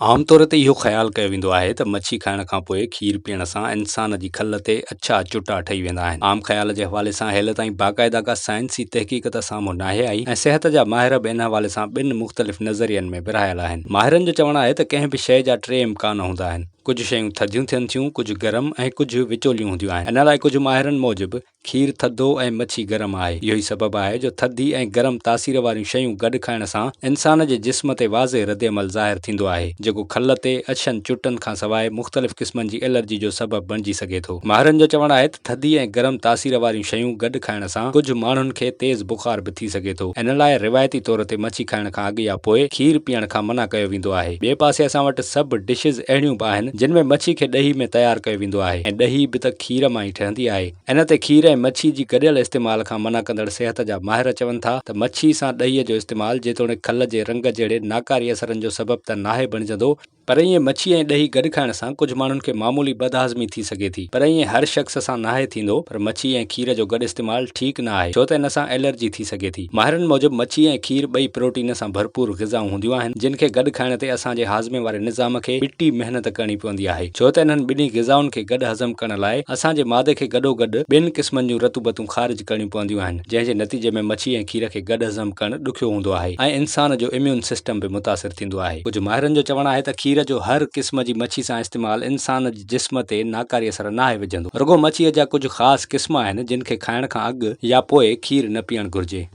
आमतौर ते इहो ख़्यालु कयो वेंदो आहे त मच्छी खाइण खां पोइ खीर पीअण सां इंसान जी खल ते अछा चुटा ठही वेंदा आहिनि। आम ख़्याल जे हवाले सां हेल ताईं बाक़ाइदा का साइंसी तहक़ीक़त साम्हूं नाहे आई ऐं सिहत जा माहिर बि इन हवाले सां ॿिनि मुख़्तलिफ़ नज़रियनि में विरहायल आहिनि। माहिरनि जो चवणु आहे त कंहिं बि शइ जा टे इम्कान हूंदा आहिनि। कुझु शयूं थधियूं थियनि थियूं, कुझु गरम ऐं कुझु विचोलियूं हूंदियूं आहिनि। इन लाइ कुझु माहिरनि मूजिबि खीर थधो ऐं मच्छी गरम आहे। इहो ई सबबु आहे जो थधी ऐं गरम तासीर वारियूं शयूं गॾु खाइण सां इंसान जे जिस्म ते वाज़े रद्दअमल ज़ाहिर थींदो आहे, जेको खल ते अछनि चुटनि खां सवाइ मुख़्तलिफ़ क़िस्मनि जी एलर्जी जो सबबु बणिजी सघे थो। माहिरनि जो चवणु आहे त थधी ऐं गरम तासीर वारियूं शयूं गॾु खाइण सां कुझु माण्हुनि खे तेज़ बुख़ार बि थी सघे थो। इन लाइ रिवायती तौर ते मच्छी खाइण खां अॻु या पोइ खीर पीअण खां मना कयो वेंदो आहे। ॿिए पासे असां वटि सभु डिशिज़ अहिड़ियूं बि आहिनि जिन में मच्छी खे ॾही में तयारु कयो वेंदो आहे ऐं ॾही बि त खीर मां ई ठहंदी आहे। इन ते खीर ऐं मच्छी जी गॾियल इस्तेमाल खां मना कंदड़ सिहत जा माहिर चवनि था त मच्छी सां ॾहीअ जो इस्तेमालु जेतोणीकि खल जे रंग जहिड़े नाकारी असरनि जो सबबु त नाहे बणिजंदो, पर ईअं मच्छी ऐं ॾही गॾु खाइण सां कुझु माण्हुनि खे मामूली बदहाज़मी थी सघे थी। पर ईअं हर शख़्स सां नाहे थींदो। पर मच्छी ऐं खीर जो गॾु इस्तेमालु ठीकु न आहे, छो त इन सां एलर्जी थी सघे थी। माहिरनि मूजिबि मच्छी ऐं खीर ॿई प्रोटीन सां भरपूर ग़िज़ाऊं हूंदियूं आहिनि, जिन खे गॾु खाइण ते असांजे हाज़मे वारे निज़ाम खे फिटी महिनत करणी पवंदी आहे, छो त इन्हनि ॿिन्ही ग़िज़ाउनि खे गॾु हज़म करण लाइ असांजे मादे खे गॾोगॾु ॿिनि क़िस्मनि जूं रतूबतूं ख़ारिज करणियूं पवंदियूं आहिनि, जंहिं जे नतीजे में मच्छी ऐं खीर खे गॾु हज़म करणु ॾुखियो हूंदो आहे ऐं इंसान जो इम्यून सिस्टम बि मुतासिर थींदो आहे। कुझु माहिरनि जो चवणु आहे त खीर जो हर क़िस्म जी मच्छी सां इस्तेमालु इंसान जे जिस्म ते नाकारी असर नाहे विझंदो। रुगो मच्छीअ जा कुझु ख़ासि क़िस्म आहिनि जिन खे खाइण खां अॻु या पोइ खीर न पीअणु घुरिजे।